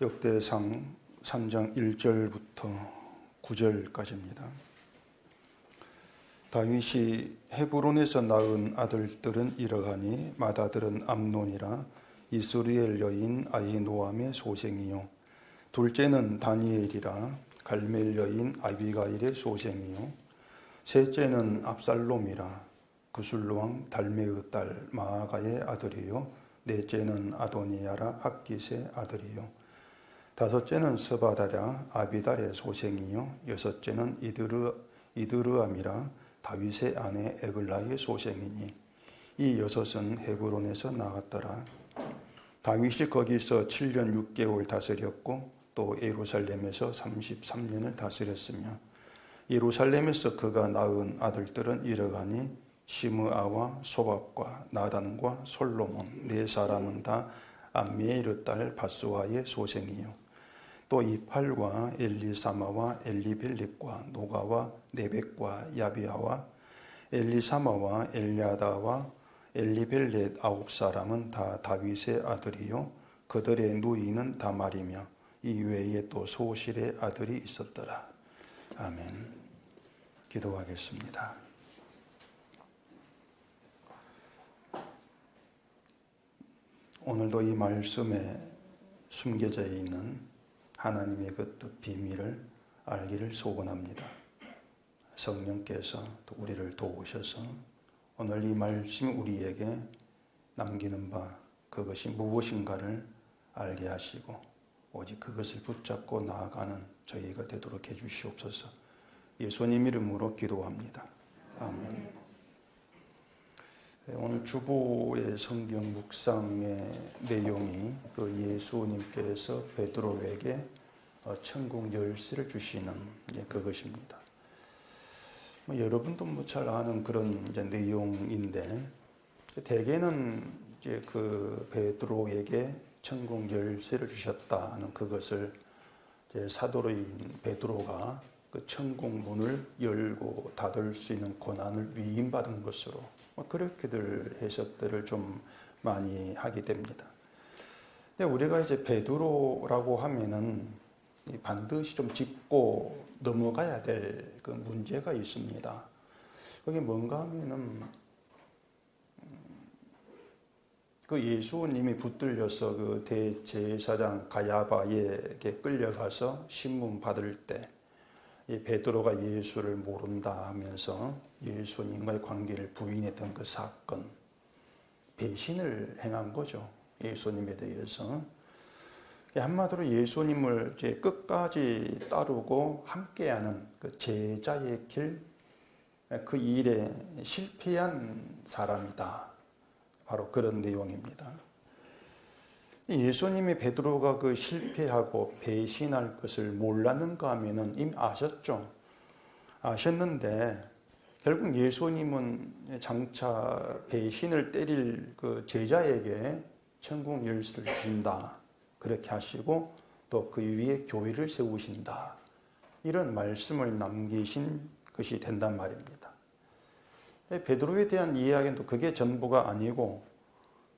역대상 3장 1절부터 9절까지입니다. 다윗이 헤브론에서 낳은 아들들은 이러하니 맏아들은 암논이라 이스라엘 여인 아히노암의 소생이요, 둘째는 다니엘이라 갈멜 여인 아비가일의 소생이요, 셋째는 압살롬이라 구술왕 달메의 딸 마아가의 아들이요, 넷째는 아도니야라 학깃의 아들이요, 다섯째는 스바다라 아비달의 소생이요, 여섯째는 이드르암이라 다윗의 아내 에글라의 소생이니 이 여섯은 헤브론에서 나왔더라. 다윗이 거기서 7년 6개월 다스렸고 또 예루살렘에서 33년을 다스렸으며 예루살렘에서 그가 낳은 아들들은 이러하니 시므아와 소밥과 나단과 솔로몬 네 사람은 다 암미엘의 딸 바스와의 소생이요, 또 이팔과 엘리사마와 엘리벨립과 노가와 네벡과 야비아와 엘리사마와 엘야다와 엘리벨렛 9사람은 다 다윗의 아들이요, 그들의 누이는 다 말이며 이 외에 또 소실의 아들이 있었더라. 아멘. 기도하겠습니다. 오늘도 이 말씀에 숨겨져 있는 하나님의 그 뜻 비밀을 알기를 소원합니다. 성령께서 또 우리를 도우셔서 오늘 이 말씀이 우리에게 남기는 바 그것이 무엇인가를 알게 하시고 오직 그것을 붙잡고 나아가는 저희가 되도록 해주시옵소서. 예수님 이름으로 기도합니다. 아멘. 오늘 주보의 성경 묵상의 내용이 그 예수님께서 베드로에게 천국 열쇠를 주시는 그것입니다. 여러분도 잘 아는 그런 내용인데, 대개는 이제 그 베드로에게 천국 열쇠를 주셨다는 그것을 이제 사도로인 베드로가 그 천국 문을 열고 닫을 수 있는 권한을 위임받은 것으로 그렇게들 해석들을 좀 많이 하게 됩니다. 근데 우리가 이제 베드로라고 하면은 반드시 좀 짚고 넘어가야 될 그 문제가 있습니다. 그게 뭔가 하면은 그 예수님이 붙들려서 그 대제사장 가야바에게 끌려가서 신문 받을 때 이 베드로가 예수를 모른다 하면서 예수님과의 관계를 부인했던 그 사건, 배신을 행한 거죠. 예수님에 대해서. 한마디로 예수님을 이제 끝까지 따르고 함께하는 그 제자의 길, 그 일에 실패한 사람이다. 바로 그런 내용입니다. 예수님이 베드로가 그 실패하고 배신할 것을 몰랐는가 하면은 이미 아셨죠. 아셨는데 결국 예수님은 장차 배신을 때릴 그 제자에게 천국 열쇠를 주신다. 그렇게 하시고 또 그 위에 교회를 세우신다. 이런 말씀을 남기신 것이 된단 말입니다. 베드로에 대한 이야기는 또 그게 전부가 아니고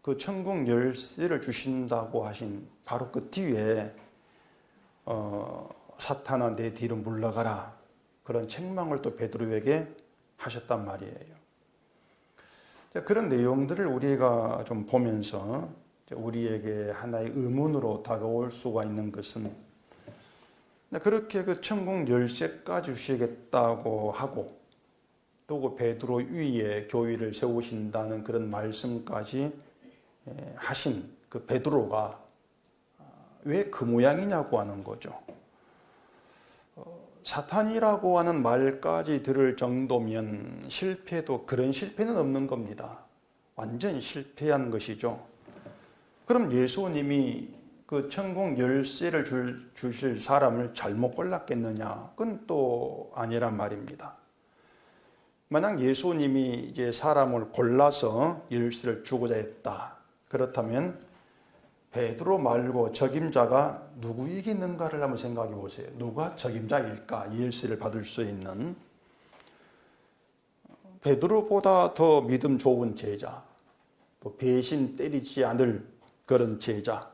그 천국 열쇠를 주신다고 하신 바로 그 뒤에 사탄아 내 뒤로 물러가라. 그런 책망을 또 베드로에게 하셨단 말이에요. 그런 내용들을 우리가 좀 보면서 우리에게 하나의 의문으로 다가올 수가 있는 것은 그렇게 그 천국 열쇠까지 주시겠다고 하고 또 그 베드로 위에 교회를 세우신다는 그런 말씀까지 하신 그 베드로가 왜 그 모양이냐고 하는 거죠. 사탄이라고 하는 말까지 들을 정도면 실패도 그런 실패는 없는 겁니다. 완전히 실패한 것이죠. 그럼 예수님이 그 천국 열쇠를 주실 사람을 잘못 골랐겠느냐? 그건 또 아니란 말입니다. 만약 예수님이 이제 사람을 골라서 열쇠를 주고자 했다. 그렇다면 베드로 말고 적임자가 누구이겠는가를 한번 생각해 보세요. 누가 적임자일까? 이 열쇠를 받을 수 있는. 베드로보다 더 믿음 좋은 제자, 또 배신 때리지 않을 그런 제자,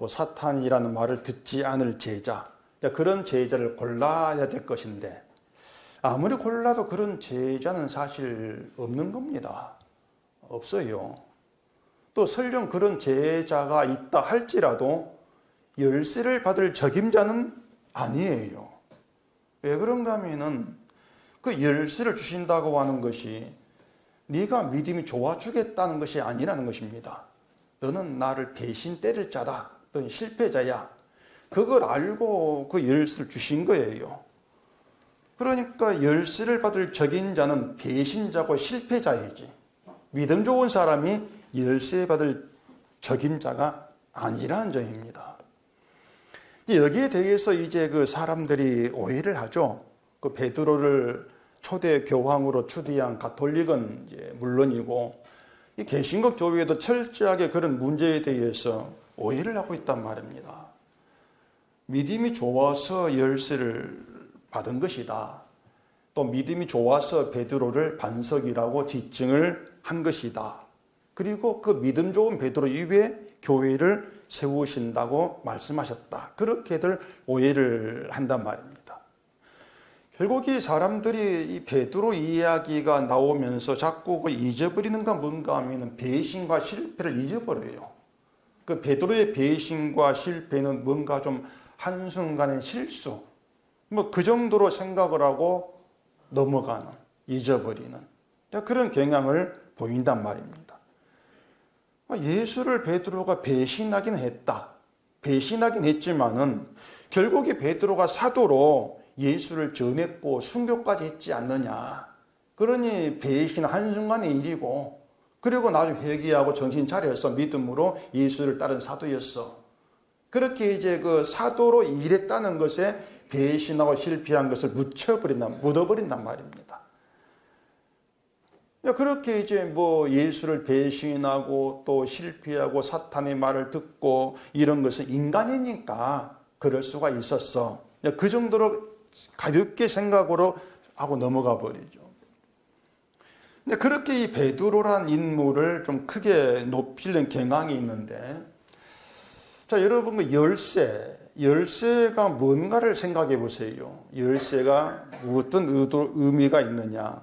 또 사탄이라는 말을 듣지 않을 제자, 그런 제자를 골라야 될 것인데 아무리 골라도 그런 제자는 사실 없는 겁니다. 없어요. 또 설령 그런 제자가 있다 할지라도 열쇠를 받을 적임자는 아니에요. 왜 그런가 하면은 그 열쇠를 주신다고 하는 것이 네가 믿음이 좋아주겠다는 것이 아니라는 것입니다. 너는 나를 배신 때릴 자다. 너는 실패자야. 그걸 알고 그 열쇠를 주신 거예요. 그러니까 열쇠를 받을 적임자는 배신자고 실패자이지. 믿음 좋은 사람이 열쇠 받을 적임자가 아니라는 점입니다. 여기에 대해서 이제 그 사람들이 오해를 하죠. 그 베드로를 초대 교황으로 추대한 가톨릭은 이제 물론이고 이 개신교 교회도 철저하게 그런 문제에 대해서 오해를 하고 있단 말입니다. 믿음이 좋아서 열쇠를 받은 것이다. 또 믿음이 좋아서 베드로를 반석이라고 지칭을 한 것이다. 그리고 그 믿음 좋은 베드로 이외에 교회를 세우신다고 말씀하셨다. 그렇게들 오해를 한단 말입니다. 결국 이 사람들이 이 베드로 이야기가 나오면서 자꾸 그 잊어버리는가 뭔가 하면 배신과 실패를 잊어버려요. 그 베드로의 배신과 실패는 뭔가 좀 한순간의 실수, 뭐 그 정도로 생각을 하고 넘어가는, 잊어버리는 그런 경향을 보인단 말입니다. 예수를 베드로가 배신하긴 했다. 배신하긴 했지만은 결국에 베드로가 사도로 예수를 전했고 순교까지 했지 않느냐. 그러니 배신 한순간의 일이고 그리고 나중에 회개하고 정신 차려서 믿음으로 예수를 따른 사도였어. 그렇게 이제 그 사도로 일했다는 것에 배신하고 실패한 것을 묻어버린단 말입니다. 그렇게 이제 뭐 예수를 배신하고 또 실패하고 사탄의 말을 듣고 이런 것은 인간이니까 그럴 수가 있었어. 그 정도로 가볍게 생각으로 하고 넘어가 버리죠. 근데 그렇게 이 베드로란 인물을 좀 크게 높이려는 경향이 있는데, 자, 여러분 그 열쇠가 뭔가를 생각해 보세요. 열쇠가 어떤 의미가 있느냐.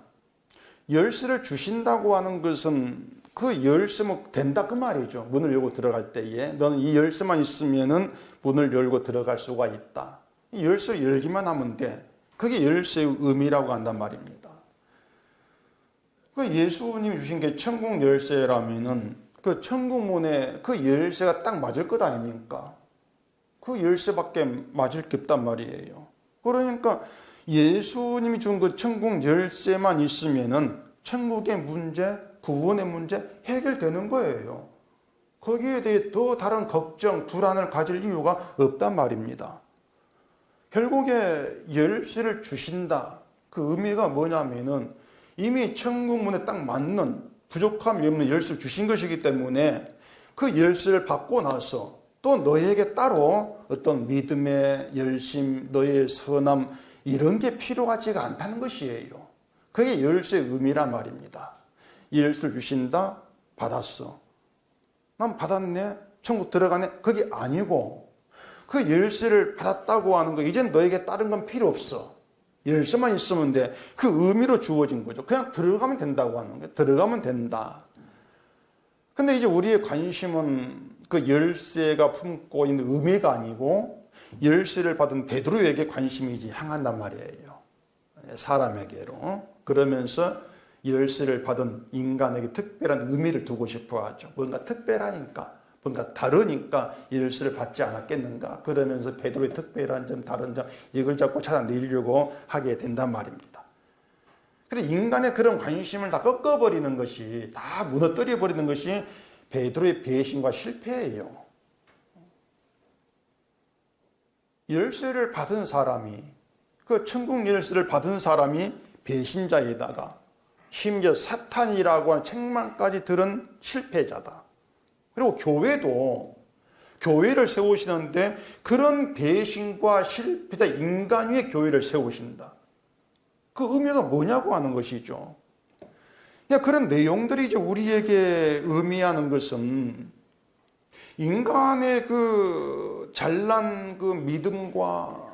열쇠를 주신다고 하는 것은 그 열쇠면 된다 그 말이죠. 문을 열고 들어갈 때에 너는 이 열쇠만 있으면은 문을 열고 들어갈 수가 있다. 이 열쇠를 열기만 하면 돼. 그게 열쇠의 의미라고 한단 말입니다. 그 예수님이 주신 게 천국 열쇠라면은 그 천국문에 그 열쇠가 딱 맞을 것 아닙니까? 그 열쇠밖에 맞을 게 없단 말이에요. 그러니까 예수님이 준 그 천국 열쇠만 있으면은 천국의 문제, 구원의 문제 해결되는 거예요. 거기에 대해 또 다른 걱정, 불안을 가질 이유가 없단 말입니다. 결국에 열쇠를 주신다. 그 의미가 뭐냐면은 이미 천국 문에 딱 맞는 부족함이 없는 열쇠를 주신 것이기 때문에 그 열쇠를 받고 나서 또 너에게 따로 어떤 믿음의 열심, 너의 선함 이런 게 필요하지가 않다는 것이에요. 그게 열쇠의 의미란 말입니다. 이 열쇠를 주신다? 받았어. 난 받았네? 천국 들어가네? 그게 아니고 그 열쇠를 받았다고 하는 거 이젠 너에게 다른 건 필요 없어. 열쇠만 있으면 돼. 그 의미로 주어진 거죠. 그냥 들어가면 된다고 하는 거예요. 들어가면 된다. 근데 이제 우리의 관심은 그 열쇠가 품고 있는 의미가 아니고 열쇠를 받은 베드로에게 관심이 이제 향한단 말이에요. 사람에게로. 그러면서 열쇠를 받은 인간에게 특별한 의미를 두고 싶어 하죠. 뭔가 특별하니까, 뭔가 다르니까 열쇠를 받지 않았겠는가. 그러면서 베드로의 특별한 점, 다른 점 이걸 자꾸 찾아내려고 하게 된단 말입니다. 그래 인간의 그런 관심을 다 꺾어버리는 것이, 다 무너뜨려버리는 것이 베드로의 배신과 실패예요. 열쇠를 받은 사람이, 그 천국 열쇠를 받은 사람이 배신자에다가 심지어 사탄이라고 하는 책망까지 들은 실패자다. 그리고 교회도 교회를 세우시는데 그런 배신과 실패자 인간 위에 교회를 세우신다. 그 의미가 뭐냐고 하는 것이죠. 그런 내용들이 이제 우리에게 의미하는 것은 인간의 그 잘난 그 믿음과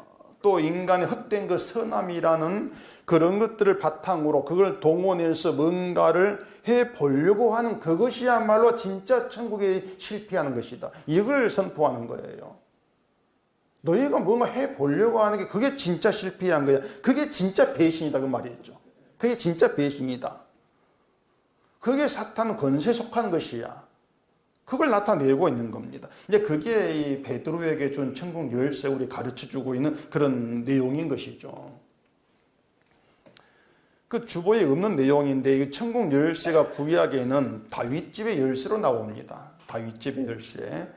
또 인간의 헛된 그 선함이라는 그런 것들을 바탕으로 그걸 동원해서 뭔가를 해보려고 하는 그것이야말로 진짜 천국에 실패하는 것이다. 이걸 선포하는 거예요. 너희가 뭔가 해보려고 하는 게 그게 진짜 실패한 거야. 그게 진짜 배신이다 그 말이죠. 그게 진짜 배신이다. 그게 사탄 권세에 속한 것이야. 그걸 나타내고 있는 겁니다. 이제 그게 이 베드로에게 준 천국 열쇠 우리 가르쳐주고 있는 그런 내용인 것이죠. 그 주보에 없는 내용인데 이 천국 열쇠가 구약에는 다윗집의 열쇠로 나옵니다. 다윗집의 열쇠.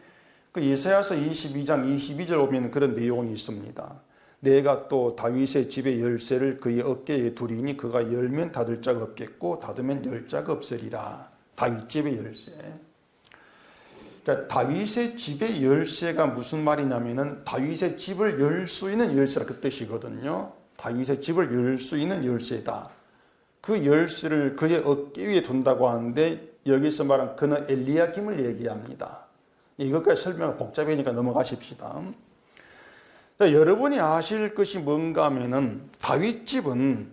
그 예사야서 22장 22절 보면 그런 내용이 있습니다. 내가 또 다윗의 집의 열쇠를 그의 어깨에 두리니 그가 열면 닫을 자가 없겠고 닫으면 열 자가 없으리라. 다윗집의 열쇠. 그러니까 다윗의 집의 열쇠가 무슨 말이냐면은 다윗의 집을 열 수 있는 열쇠라 그 뜻이거든요. 다윗의 집을 열 수 있는 열쇠다. 그 열쇠를 그의 어깨 위에 둔다고 하는데 여기서 말한 그는 엘리야김을 얘기합니다. 이것까지 설명은 복잡하니까 넘어가십시다. 여러분이 아실 것이 뭔가 하면은 다윗 집은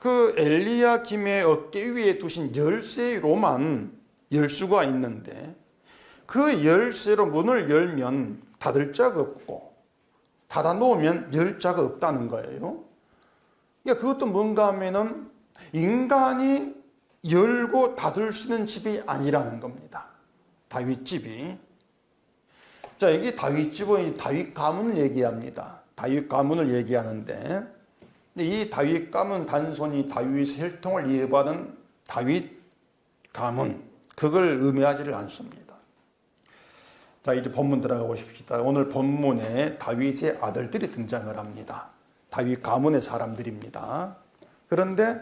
그 엘리야김의 어깨 위에 두신 열쇠로만 열 수가 있는데 그 열쇠로 문을 열면 닫을 자가 없고 닫아 놓으면 열 자가 없다는 거예요. 그러니까 그것도 뭔가 하면은 인간이 열고 닫을 수 있는 집이 아니라는 겁니다. 다윗 집이. 자, 여기 다윗 집은 다윗 가문을 얘기합니다. 다윗 가문을 얘기하는데 이 다윗 가문 단순히 다윗의 혈통을 이어받은 다윗 가문 그걸 의미하지를 않습니다. 자, 이제 본문 들어가 보십시다. 오늘 본문에 다윗의 아들들이 등장을 합니다. 다윗 가문의 사람들입니다. 그런데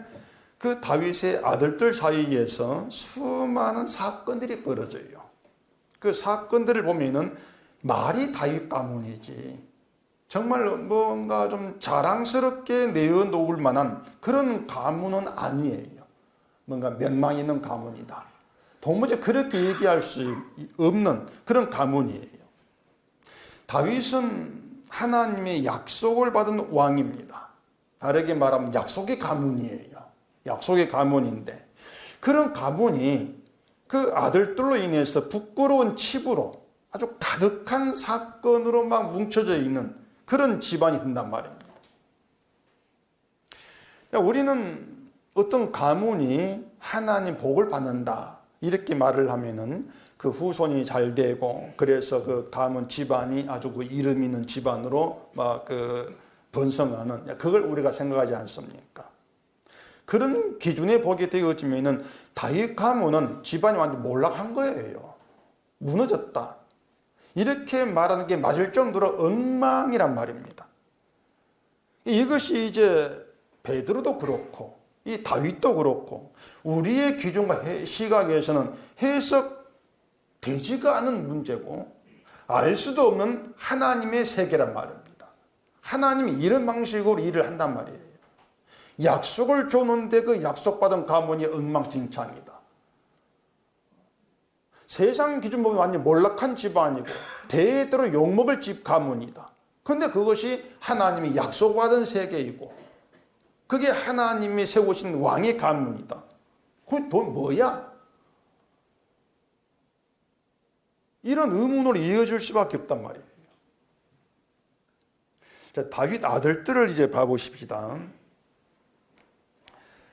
그 다윗의 아들들 사이에서 수많은 사건들이 벌어져요. 그 사건들을 보면은 말이 다윗 가문이지 정말 뭔가 좀 자랑스럽게 내어놓을 만한 그런 가문은 아니에요. 뭔가 명망 있는 가문이다. 도무지 그렇게 얘기할 수 없는 그런 가문이에요. 다윗은 하나님의 약속을 받은 왕입니다. 다르게 말하면 약속의 가문이에요. 약속의 가문인데 그런 가문이 그 아들들로 인해서 부끄러운 칩으로 아주 가득한 사건으로 막 뭉쳐져 있는 그런 집안이 된단 말입니다. 우리는 어떤 가문이 하나님 복을 받는다 이렇게 말을 하면은 그 후손이 잘 되고 그래서 그 가문 집안이 아주 그 이름 있는 집안으로 막 그 번성하는 그걸 우리가 생각하지 않습니까? 그런 기준에 보게 되어지면은 다윗 가문은 집안이 완전 몰락한 거예요. 무너졌다. 이렇게 말하는 게 맞을 정도로 엉망이란 말입니다. 이것이 이제 베드로도 그렇고 이 다윗도 그렇고 우리의 기준과 시각에서는 해석되지가 않은 문제고 알 수도 없는 하나님의 세계란 말입니다. 하나님이 이런 방식으로 일을 한단 말이에요. 약속을 줬는데 그 약속받은 가문이 엉망진창이다. 세상 기준 보면 완전 몰락한 집안이고 대대로 욕먹을 집 가문이다. 그런데 그것이 하나님이 약속받은 세계이고 그게 하나님이 세우신 왕의 가문이다. 그게 돈 뭐야? 이런 의문으로 이어질 수밖에 없단 말이에요. 자, 다윗 아들들을 이제 봐보십시다.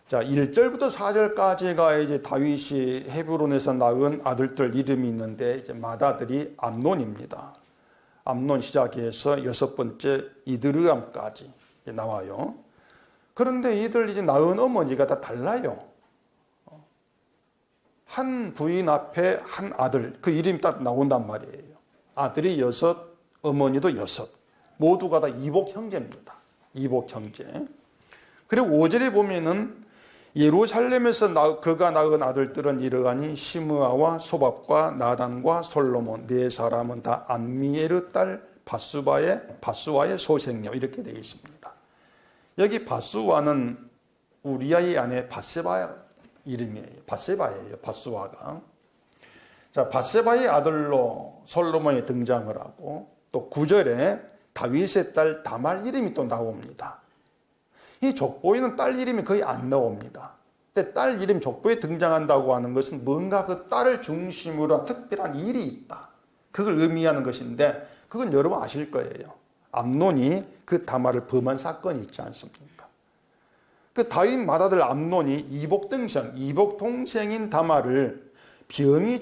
자, 1절부터 4절까지가 이제 다윗이 헤브론에서 낳은 아들들 이름이 있는데 이제 맏아들이 암논입니다. 암논 시작해서 여섯 번째 이드르암까지 나와요. 그런데 이들 이제 낳은 어머니가 다 달라요. 한 부인 앞에 한 아들, 그 이름이 딱 나온단 말이에요. 아들이 6, 어머니도 6. 모두가 다 이복 형제입니다. 이복 형제. 그리고 5절에 보면은 예루살렘에서 그가 낳은 아들들은 이러하니 시므아와 소밥과 나단과 솔로몬 네 사람은 다 암미엘의 딸 바수와의 소생녀 이렇게 되어 있습니다. 여기 바수와는 우리아의 아내 바세바 이름이에요. 바세바예요. 바수와가. 자, 밧세바의 아들로 솔로몬이 등장을 하고 또 9절에 다윗의 딸 다말 이름이 또 나옵니다. 이 족보에는 딸 이름이 거의 안 나옵니다. 근데 딸 이름 족보에 등장한다고 하는 것은 뭔가 그 딸을 중심으로 한 특별한 일이 있다. 그걸 의미하는 것인데 그건 여러분 아실 거예요. 암논이 그 다말을 범한 사건이 있지 않습니까? 그 다윗 맏아들 암논이 이복 동생인 다말을 병이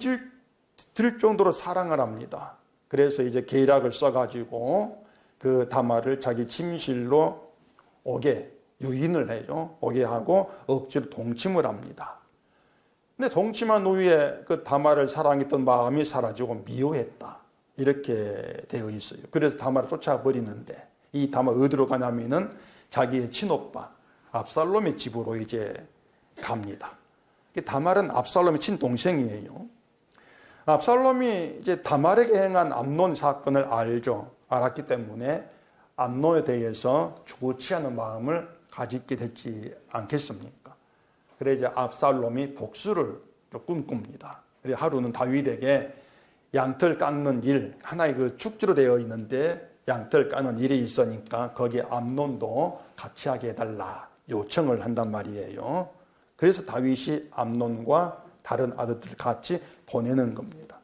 들 정도로 사랑을 합니다. 그래서 이제 계략을 써가지고 그 다말을 자기 침실로 오게 유인을 해요. 오게 하고 억지로 동침을 합니다. 근데 동침한 후에 그 다말을 사랑했던 마음이 사라지고 미워했다. 이렇게 되어 있어요. 그래서 다말을 쫓아버리는데 이 다말 어디로 가냐면은 자기의 친오빠 압살롬의 집으로 이제 갑니다. 다말은 압살롬의 친동생이에요. 압살롬이 이제 다말에게 행한 암논 사건을 알았기 때문에 암논에 대해서 좋지 않은 마음을 가지게 됐지 않겠습니까? 그래서 이제 압살롬이 복수를 꿈꿉니다. 그래서 하루는 다윗에게 양털 깎는 일, 하나의 그 축제로 되어 있는데 양털 깎는 일이 있으니까 거기에 암논도 같이 하게 해달라 요청을 한단 말이에요. 그래서 다윗이 암논과 다른 아들들 같이 보내는 겁니다.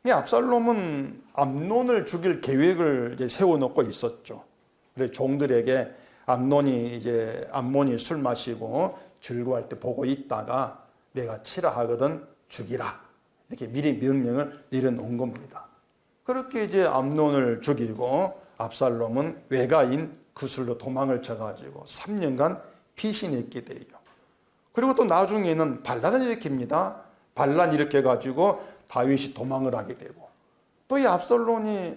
이 압살롬은 암논을 죽일 계획을 이제 세워놓고 있었죠. 그래서 종들에게 암논이 술 마시고 즐거워할 때 보고 있다가 내가 치라 하거든 죽이라. 이렇게 미리 명령을 내려놓은 겁니다. 그렇게 이제 암논을 죽이고 압살롬은 외가인 구슬로 도망을 쳐가지고 3년간 피신이 있게 돼요. 그리고 또 나중에는 반란을 일으킵니다. 반란 일으켜가지고 다윗이 도망을 하게 되고 또 이 압살롬이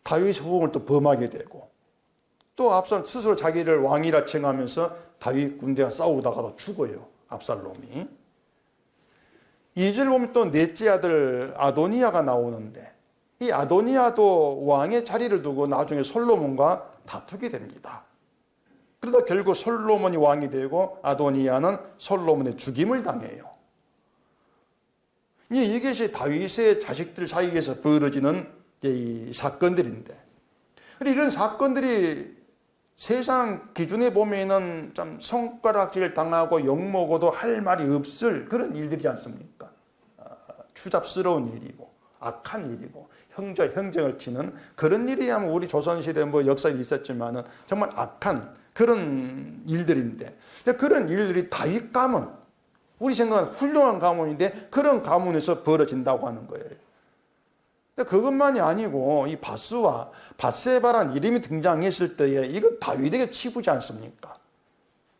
다윗의 후궁을 또 범하게 되고 또 압살롬 스스로 자기를 왕이라 칭하면서 다윗 군대와 싸우다가도 죽어요. 압살롬이. 2절 보면 또 넷째 아들 아도니아가 나오는데 이 아도니아도 왕의 자리를 두고 나중에 솔로몬과 다투게 됩니다. 그러다 결국 솔로몬이 왕이 되고 아도니아는 솔로몬의 죽임을 당해요. 이것이 다윗의 자식들 사이에서 벌어지는 이 사건들인데 이런 사건들이 세상 기준에 보면은 좀 손가락질 당하고 욕먹어도 할 말이 없을 그런 일들이지 않습니까? 추잡스러운 일이고 악한 일이고 형제형쟁을 치는 그런 일이 아마 우리 조선시대 역사에 있었지만은 정말 악한 그런 일들인데 그런 일들이 다윗 가문 우리 생각은 훌륭한 가문인데 그런 가문에서 벌어진다고 하는 거예요. 그것만이 아니고 이 바스와 밧세바라는 이름이 등장했을 때에 이거 다윗에게 치부지 않습니까?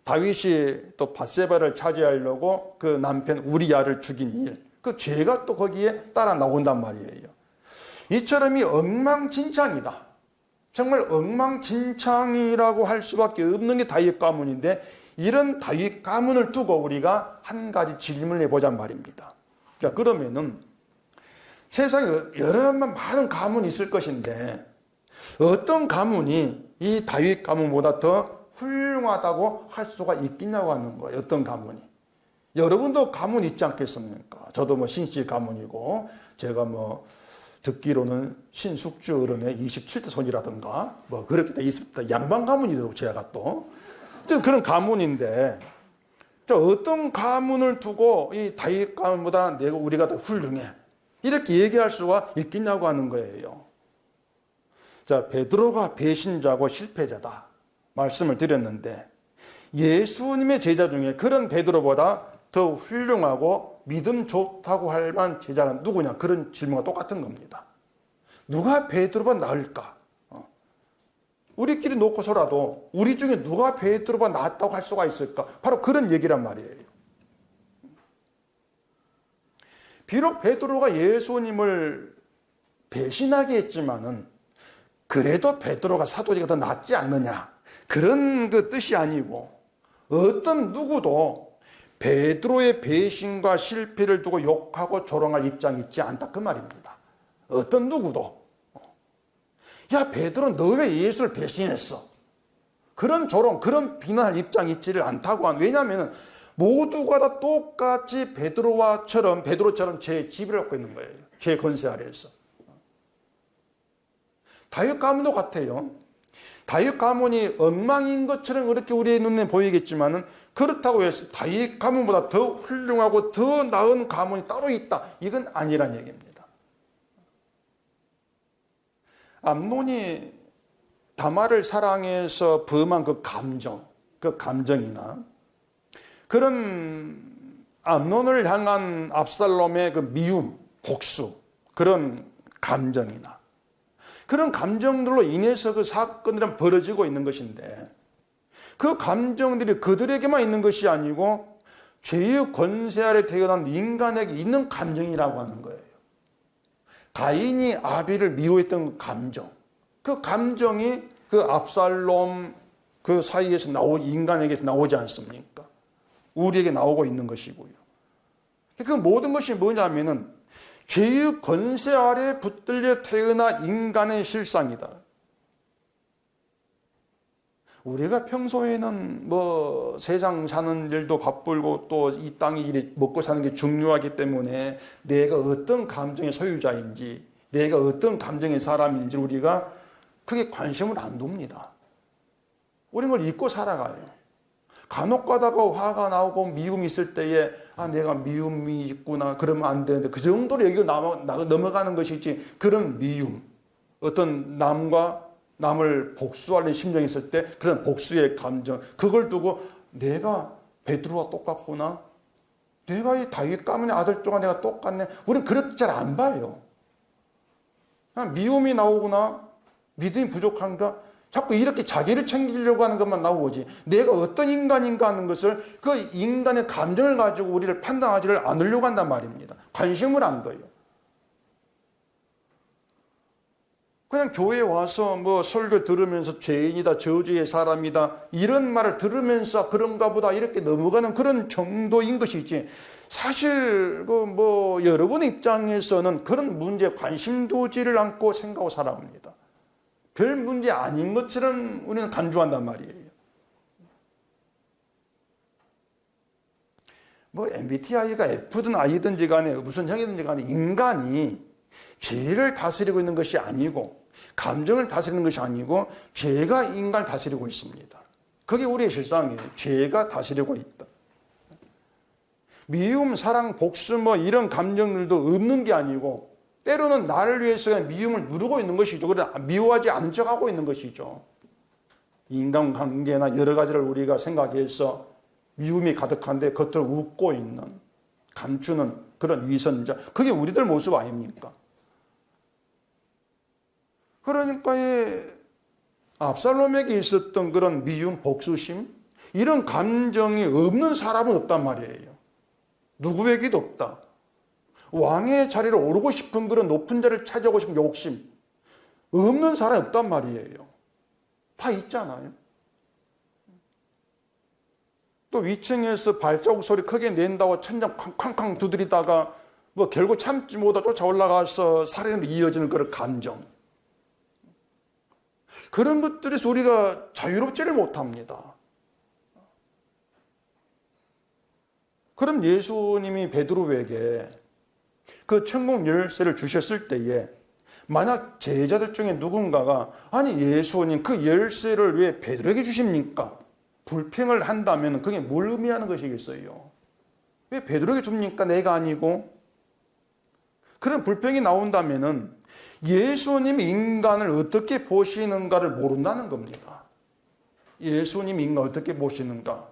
다윗이 또 밧세바를 차지하려고 그 남편 우리야를 죽인 일, 그 죄가 또 거기에 따라 나온단 말이에요. 이처럼 이 엉망진창이다. 정말 엉망진창이라고 할 수밖에 없는 게 다윗 가문인데 이런 다윗 가문을 두고 우리가 한 가지 질문을 해보자 말입니다. 그러면은 세상에 여러 많은 가문이 있을 것인데 어떤 가문이 이 다윗 가문보다 더 훌륭하다고 할 수가 있겠냐고 하는 거예요. 어떤 가문이. 여러분도 가문 있지 않겠습니까? 저도 신씨 가문이고 제가 듣기로는 신숙주 어른의 27대 손이라든가 그렇게 돼 있습니다. 양반 가문이고 제가 또 그런 가문인데 어떤 가문을 두고 이 다윗 가문보다 우리가 더 훌륭해 이렇게 얘기할 수가 있겠냐고 하는 거예요. 자, 베드로가 배신자고 실패자다 말씀을 드렸는데 예수님의 제자 중에 그런 베드로보다 더 훌륭하고 믿음 좋다고 할 만한 제자는 누구냐? 그런 질문과 똑같은 겁니다. 누가 베드로보다 나을까? 우리끼리 놓고서라도 우리 중에 누가 베드로보다 낫다고 할 수가 있을까? 바로 그런 얘기란 말이에요. 비록 베드로가 예수님을 배신하게 했지만은 그래도 베드로가 사도지가 더 낫지 않느냐? 그런 그 뜻이 아니고 어떤 누구도 베드로의 배신과 실패를 두고 욕하고 조롱할 입장이 있지 않다 그 말입니다. 어떤 누구도 야 베드로 너 왜 예수를 배신했어? 그런 조롱 그런 비난할 입장이 있지를 않다고 한 왜냐하면 모두가 다 똑같이 베드로처럼 제 지배를 갖고 있는 거예요. 제 권세 아래에서. 다윗 가문도 같아요. 다윗 가문이 엉망인 것처럼 그렇게 우리의 눈에 보이겠지만은 그렇다고 해서 다윗 가문보다 더 훌륭하고 더 나은 가문이 따로 있다. 이건 아니란 얘기입니다. 암논이 다말을 사랑해서 범한 그 감정이나 그런 암논을 향한 압살롬의 그 미움, 복수, 그런 감정이나 그런 감정들로 인해서 그 사건들은 벌어지고 있는 것인데 그 감정들이 그들에게만 있는 것이 아니고 죄의 권세 아래 태어난 인간에게 있는 감정이라고 하는 거예요. 가인이 아벨을 미워했던 그 감정, 그 감정이 그 압살롬 그 사이에서 인간에게서 나오지 않습니까? 우리에게 나오고 있는 것이고요. 그 모든 것이 뭐냐면은 죄의 권세 아래 붙들려 태어난 인간의 실상이다. 우리가 평소에는 뭐 세상 사는 일도 바쁘고 또 이 땅의 일이 먹고 사는 게 중요하기 때문에 내가 어떤 감정의 소유자인지 내가 어떤 감정의 사람인지 우리가 크게 관심을 안 둡니다. 우리는 그걸 잊고 살아가요. 간혹 가다가 화가 나오고 미움이 있을 때에 내가 미움이 있구나 그러면 안 되는데 그 정도로 여기로 넘어가는 것이지 그런 미움 어떤 남을 복수하려는 심정이 있을 때 그런 복수의 감정 그걸 두고 내가 베드로와 똑같구나 내가 이 다윗 가문의 아들 동안 내가 똑같네 우리는 그렇게 잘 안 봐요. 그냥 미움이 나오거나 믿음이 부족한가 자꾸 이렇게 자기를 챙기려고 하는 것만 나오지 내가 어떤 인간인가 하는 것을 그 인간의 감정을 가지고 우리를 판단하지를 않으려고 한단 말입니다. 관심을 안 둬요. 그냥 교회에 와서 뭐 설교 들으면서 죄인이다 저주의 사람이다 이런 말을 들으면서 그런가 보다 이렇게 넘어가는 그런 정도인 것이지 사실 뭐 여러분의 입장에서는 그런 문제에 관심 두지를 않고 생각하고 살아옵니다. 별 문제 아닌 것처럼 우리는 간주한단 말이에요. 뭐 MBTI가 F든 I든지 간에 무슨 형이든지 간에 인간이 죄를 다스리고 있는 것이 아니고 감정을 다스리는 것이 아니고 죄가 인간을 다스리고 있습니다. 그게 우리의 실상이에요. 죄가 다스리고 있다. 미움, 사랑, 복수 뭐 이런 감정들도 없는 게 아니고 때로는 나를 위해서 그냥 미움을 누르고 있는 것이죠. 그래 미워하지 않은 척하고 있는 것이죠. 인간관계나 여러 가지를 우리가 생각해서 미움이 가득한데 겉으로 웃고 있는 감추는 그런 위선자 그게 우리들 모습 아닙니까? 그러니까 압살롬에게 있었던 그런 미움, 복수심 이런 감정이 없는 사람은 없단 말이에요. 누구에게도 없다. 왕의 자리를 오르고 싶은 그런 높은 자리를 차지하고 싶은 욕심 없는 사람이 없단 말이에요. 다 있잖아요. 또 위층에서 발자국 소리 크게 낸다고 천장 쾅쾅쾅 두드리다가 뭐 결국 참지 못하고 쫓아 올라가서 살인으로 이어지는 그런 감정 그런 것들에서 우리가 자유롭지를 못합니다. 그럼 예수님이 베드로에게 그 천국 열쇠를 주셨을 때에 만약 제자들 중에 누군가가 아니 예수님 그 열쇠를 왜 베드로에게 주십니까? 불평을 한다면 그게 뭘 의미하는 것이겠어요? 왜 베드로에게 줍니까? 내가 아니고 그런 불평이 나온다면은 예수님이 인간을 어떻게 보시는가를 모른다는 겁니다. 예수님이 인간을 어떻게 보시는가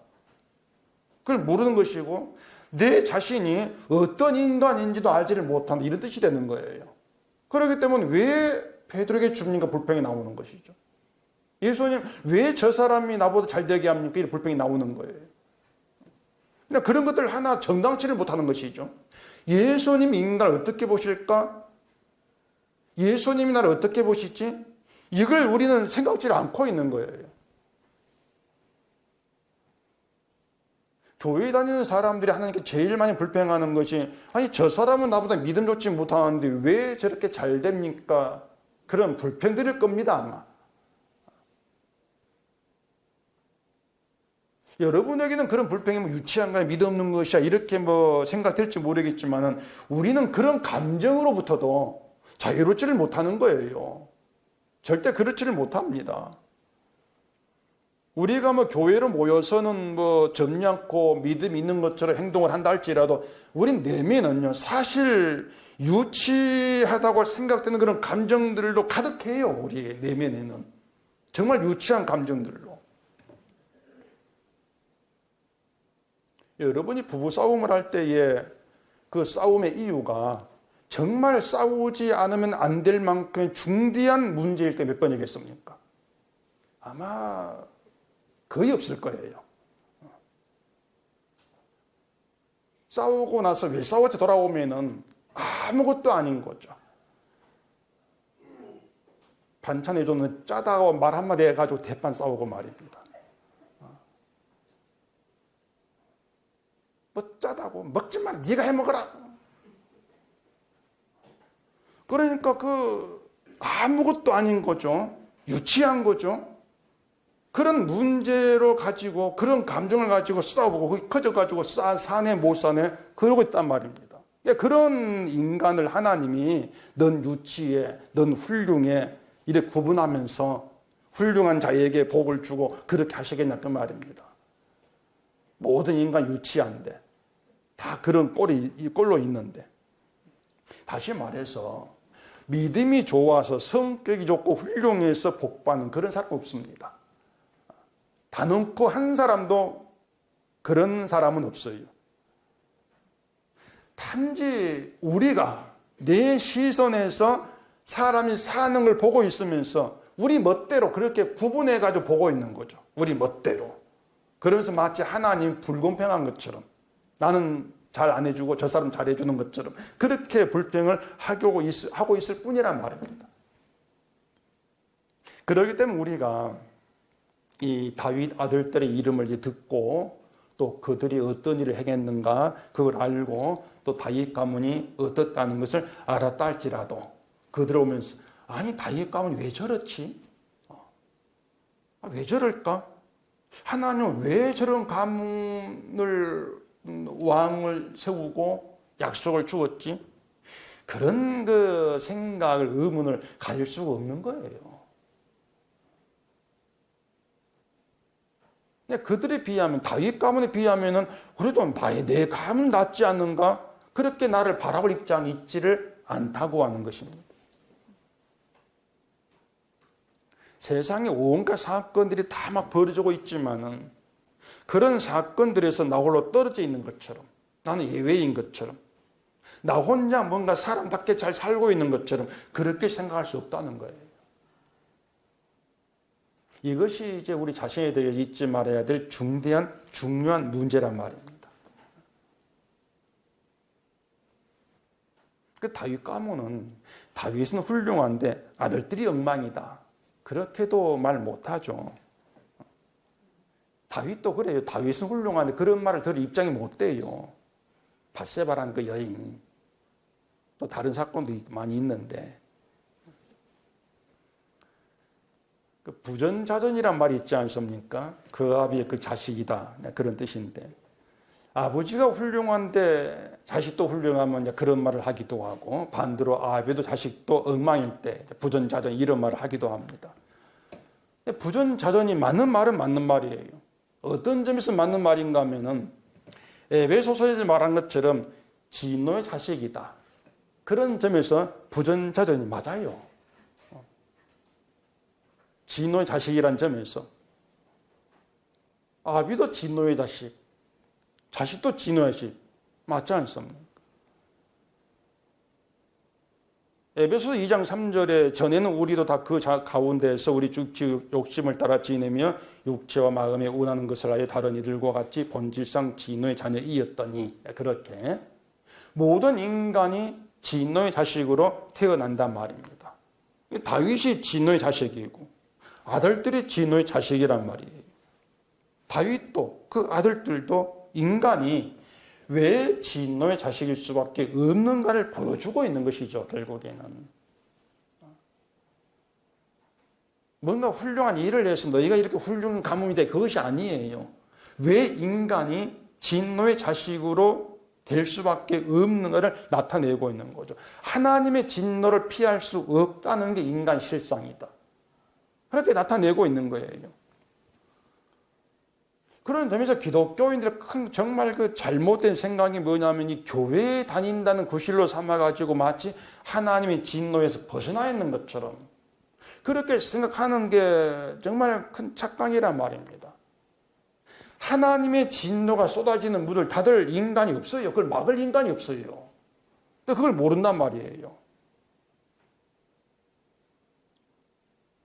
그걸 모르는 것이고 내 자신이 어떤 인간인지도 알지를 못한다 이런 뜻이 되는 거예요. 그렇기 때문에 왜 베드로에게 줍니까? 불평이 나오는 것이죠. 예수님 왜 저 사람이 나보다 잘 되게 합니까? 이런 불평이 나오는 거예요. 그러니까 그런 것들 하나 정당치를 못하는 것이죠. 예수님이 인간을 어떻게 보실까? 예수님이 나를 어떻게 보시지? 이걸 우리는 생각지를 않고 있는 거예요. 교회 다니는 사람들이 하나님께 제일 많이 불평하는 것이 아니 저 사람은 나보다 믿음 좋지 못하는데 왜 저렇게 잘 됩니까? 그런 불평들일 겁니다 아마. 여러분에게는 그런 불평이 뭐 유치한 거야, 믿음 없는 것이야, 이렇게 뭐 생각될지 모르겠지만은 우리는 그런 감정으로부터도 자유롭지를 못하는 거예요. 절대 그렇지를 못합니다. 우리가 뭐 교회로 모여서는 뭐 점잖고 믿음 있는 것처럼 행동을 한다 할지라도 우린 내면은요, 사실 유치하다고 생각되는 그런 감정들로 가득해요. 우리 내면에는. 정말 유치한 감정들로. 여러분이 부부싸움을 할 때에 그 싸움의 이유가 정말 싸우지 않으면 안 될 만큼의 중대한 문제일 때 몇 번이겠습니까? 아마 거의 없을 거예요. 싸우고 나서 왜 싸웠지 돌아오면은 아무것도 아닌 거죠. 반찬 해줬는데 짜다고 말 한마디 해가지고 대판 싸우고 말입니다. 뭐 짜다고 먹지 마, 네가 해 먹어라. 그러니까 그 아무것도 아닌 거죠. 유치한 거죠. 그런 문제로 가지고 그런 감정을 가지고 싸우고 그게 커져가지고 사네 못 사네 그러고 있단 말입니다. 그런 인간을 하나님이 넌 유치해, 넌 훌륭해 이렇게 구분하면서 훌륭한 자에게 복을 주고 그렇게 하시겠냐 그 말입니다. 모든 인간 유치한데 다 그런 꼴로 있는데, 다시 말해서 믿음이 좋아서 성격이 좋고 훌륭해서 복받는 그런 사람 없습니다. 단언코 한 사람도 그런 사람은 없어요. 단지 우리가 내 시선에서 사람이 사는 걸 보고 있으면서 우리 멋대로 그렇게 구분해가지고 보고 있는 거죠. 우리 멋대로. 그러면서 마치 하나님 불공평한 것처럼, 나는 잘 안 해주고 저 사람 잘 해주는 것처럼 그렇게 불평을 하고 있을 뿐이란 말입니다. 그렇기 때문에 우리가 이 다윗 아들들의 이름을 이제 듣고 또 그들이 어떤 일을 행했는가 그걸 알고 또 다윗 가문이 어떻다는 것을 알았다 할지라도 그들 오면서 아니 다윗 가문이 왜 저렇지? 왜 저럴까? 하나님은 왜 저런 가문을 왕을 세우고 약속을 주었지? 그런 그 생각을 의문을 가질 수가 없는 거예요. 그들에 비하면 다윗 가문에 비하면은 그래도 내 가문 낫지 않는가? 그렇게 나를 바라볼 입장이 있지를 않다고 하는 것입니다. 세상에 온갖 사건들이 다 막 벌어지고 있지만은 그런 사건들에서 나 홀로 떨어져 있는 것처럼, 나는 예외인 것처럼, 나 혼자 뭔가 사람답게 잘 살고 있는 것처럼 그렇게 생각할 수 없다는 거예요. 이것이 이제 우리 자신에 대해 잊지 말아야 될 중요한 문제란 말입니다. 그 다윗 가문은 다윗은 훌륭한데 아들들이 엉망이다. 그렇게도 말 못하죠. 다윗도 그래요. 다윗은 훌륭한데 그런 말을 들을 입장이 못 돼요. 밧세바라는 그 여인이. 또 다른 사건도 많이 있는데. 그 부전자전이란 말이 있지 않습니까? 그 아비의 그 자식이다. 그런 뜻인데. 아버지가 훌륭한데 자식도 훌륭하면 이제 그런 말을 하기도 하고, 반대로 아비도 자식도 엉망일 때 부전자전 이런 말을 하기도 합니다. 부전자전이 맞는 말은 맞는 말이에요. 어떤 점에서 맞는 말인가 하면은 에베소서에서 말한 것처럼 진노의 자식이다. 그런 점에서 부전자전이 맞아요. 진노의 자식이란 점에서 아비도 진노의 자식, 자식도 진노의 자식 맞지 않습니까? 에베소서 2장 3절에 전에는 우리도 다 그 가운데에서 우리 욕심을 따라 지내며 육체와 마음에 원하는 것을 하여 다른 이들과 같이 본질상 진노의 자녀이었더니, 그렇게 모든 인간이 진노의 자식으로 태어난단 말입니다. 다윗이 진노의 자식이고 아들들이 진노의 자식이란 말이에요. 다윗도 그 아들들도 인간이 왜 진노의 자식일 수밖에 없는가를 보여주고 있는 것이죠. 결국에는 뭔가 훌륭한 일을 해서 너희가 이렇게 훌륭한 가문이 돼, 그것이 아니에요. 왜 인간이 진노의 자식으로 될 수밖에 없는 것을 나타내고 있는 거죠. 하나님의 진노를 피할 수 없다는 게 인간 실상이다. 그렇게 나타내고 있는 거예요. 그런 점에서 기독교인들의 큰 정말 그 잘못된 생각이 뭐냐면 이 교회에 다닌다는 구실로 삼아가지고 마치 하나님의 진노에서 벗어나 있는 것처럼 그렇게 생각하는 게 정말 큰 착각이란 말입니다. 하나님의 진노가 쏟아지는 물을 닫을 인간이 없어요. 그걸 막을 인간이 없어요. 근데 그걸 모른단 말이에요.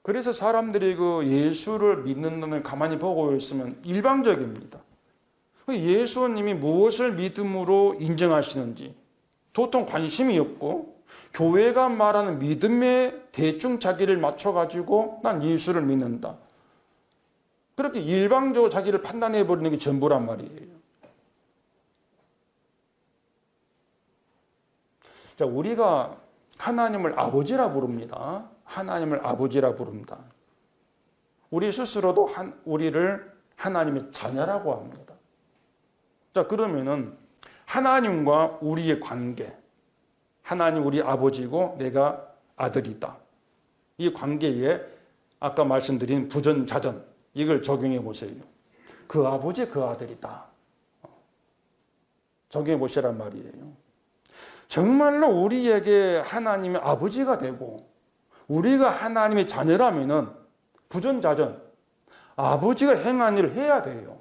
그래서 사람들이 그 예수를 믿는 놈을 가만히 보고 있으면 일방적입니다. 예수님이 무엇을 믿음으로 인정하시는지 도통 관심이 없고 교회가 말하는 믿음에 대충 자기를 맞춰가지고 난 예수를 믿는다. 그렇게 일방적으로 자기를 판단해버리는 게 전부란 말이에요. 자, 우리가 하나님을 아버지라 부릅니다. 하나님을 아버지라 부른다. 우리 스스로도 우리를 하나님의 자녀라고 합니다. 자, 그러면은 하나님과 우리의 관계, 하나님 우리 아버지고 내가 아들이다. 이 관계에 아까 말씀드린 부전자전 이걸 적용해 보세요. 그 아버지 그 아들이다. 적용해 보시란 말이에요. 정말로 우리에게 하나님의 아버지가 되고 우리가 하나님의 자녀라면은 부전자전 아버지가 행한 일을 해야 돼요.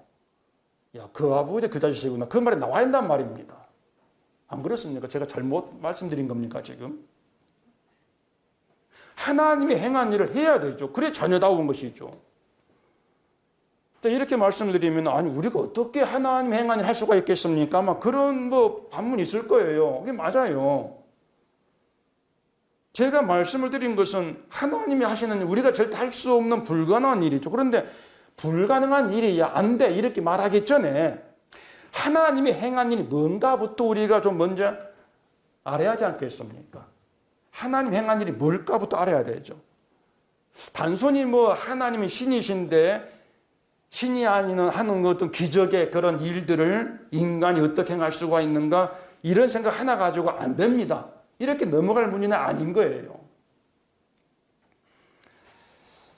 야, 그 아버지 그 자식이구나. 그 말이 나와야 한단 말입니다. 안 그렇습니까? 제가 잘못 말씀드린 겁니까 지금? 하나님이 행한 일을 해야 되죠. 그래 자녀다운 것이죠. 이렇게 말씀드리면 아니 우리가 어떻게 하나님 행한 일을 할 수가 있겠습니까? 아마 그런 반문이 있을 거예요. 그게 맞아요. 제가 말씀을 드린 것은 하나님이 하시는 일, 우리가 절대 할 수 없는 불가능한 일이죠. 그런데 불가능한 일이 안 돼 이렇게 말하기 전에 하나님이 행한 일이 뭔가부터 우리가 좀 먼저 알아야 하지 않겠습니까? 하나님 행한 일이 뭘까부터 알아야 되죠. 단순히 하나님이 신이신데 신이 아닌 하는 어떤 기적의 그런 일들을 인간이 어떻게 행할 수가 있는가 이런 생각 하나 가지고 안 됩니다. 이렇게 넘어갈 문제는 아닌 거예요.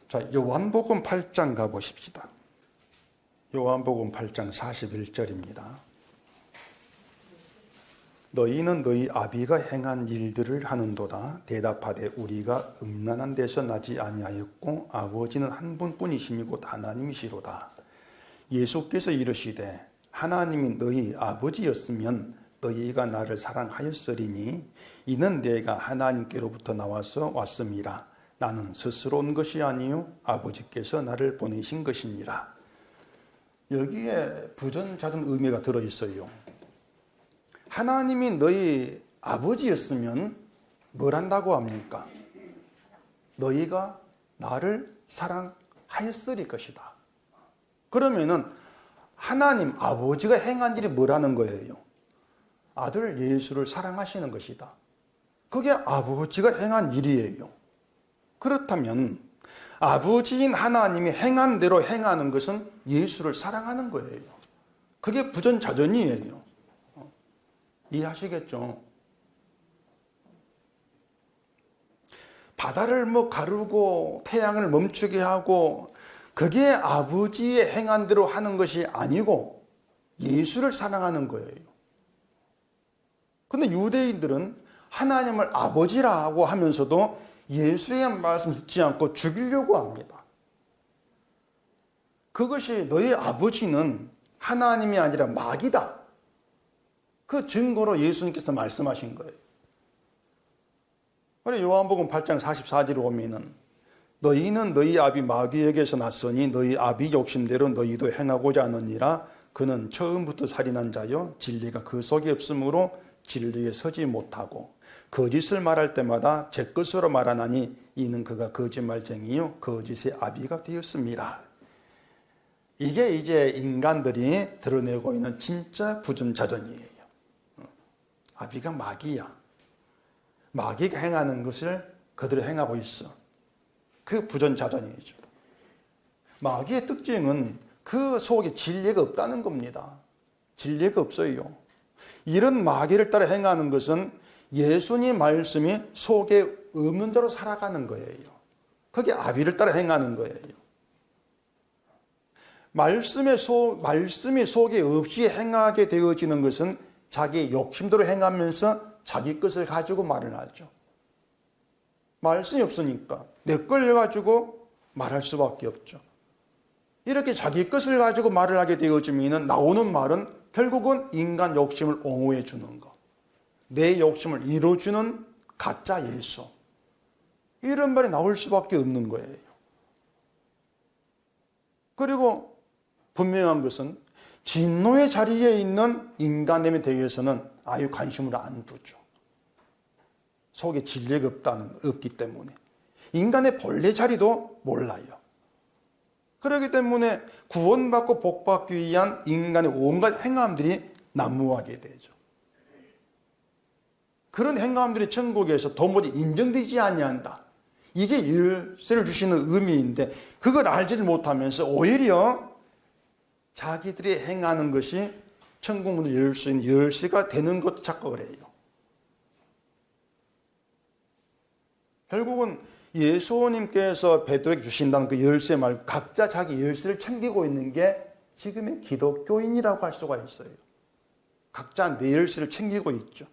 자, 요한복음 8장 가보십시다. 요한복음 8장 41절입니다. 너희는 너희 아비가 행한 일들을 하는도다. 대답하되 우리가 음란한 데서 나지 아니하였고 아버지는 한 분뿐이시니고 하나님이시로다. 예수께서 이르시되 하나님이 너희 아버지였으면 너희가 나를 사랑하였으리니 이는 내가 하나님께로부터 나와서 왔음이라. 나는 스스로 온 것이 아니요 아버지께서 나를 보내신 것이니라. 여기에 부전자전 의미가 들어있어요. 하나님이 너희 아버지였으면 뭘 한다고 합니까? 너희가 나를 사랑하였으리 것이다. 그러면은 하나님 아버지가 행한 일이 뭐라는 거예요? 아들 예수를 사랑하시는 것이다. 그게 아버지가 행한 일이에요. 그렇다면 아버지인 하나님이 행한 대로 행하는 것은 예수를 사랑하는 거예요. 그게 부전자전이에요. 이해하시겠죠? 바다를 가르고 태양을 멈추게 하고 그게 아버지의 행한 대로 하는 것이 아니고 예수를 사랑하는 거예요. 근데 유대인들은 하나님을 아버지라고 하면서도 예수의 말씀 듣지 않고 죽이려고 합니다. 그것이 너희 아버지는 하나님이 아니라 마귀다. 그 증거로 예수님께서 말씀하신 거예요. 그래 요한복음 8장 44절에 보면은 너희는 너희 아비 마귀에게서 났으니 너희 아비 욕심대로 너희도 행하고자 하느니라. 그는 처음부터 살인한 자요 진리가 그 속에 없으므로 진리에 서지 못하고 거짓을 말할 때마다 제 것으로 말하나니 이는 그가 거짓말쟁이요 거짓의 아비가 되었습니다. 이게 이제 인간들이 드러내고 있는 진짜 부전자전이에요. 아비가 마귀야. 마귀가 행하는 것을 그대로 행하고 있어. 그 부전자전이죠. 마귀의 특징은 그 속에 진리가 없다는 겁니다. 진리가 없어요. 이런 마귀를 따라 행하는 것은 예수님 말씀이 속에 없는 자로 살아가는 거예요. 그게 아비를 따라 행하는 거예요. 말씀이 속에 없이 행하게 되어지는 것은 자기 욕심대로 행하면서 자기 것을 가지고 말을 하죠. 말씀이 없으니까 내 걸 가지고 말할 수밖에 없죠. 이렇게 자기 것을 가지고 말을 하게 되어지면 나오는 말은 결국은 인간 욕심을 옹호해 주는 것, 내 욕심을 이루어주는 가짜 예수, 이런 말이 나올 수밖에 없는 거예요. 그리고 분명한 것은 진노의 자리에 있는 인간됨에 대해서는 아예 관심을 안 두죠. 속에 진리가 없기 때문에. 인간의 본래 자리도 몰라요. 그렇기 때문에 구원받고 복받기 위한 인간의 온갖 행함들이 난무하게 되죠. 그런 행함들이 천국에서 도무지 인정되지 아니한다. 이게 열쇠를 주시는 의미인데 그걸 알지를 못하면서 오히려 자기들이 행하는 것이 천국 문을 열 수 있는 열쇠가 되는 것도 착각을 해요. 결국은 예수님께서 베드로에게 주신다는 그 열쇠 말고 각자 자기 열쇠를 챙기고 있는 게 지금의 기독교인이라고 할 수가 있어요. 각자 내 열쇠를 챙기고 있죠.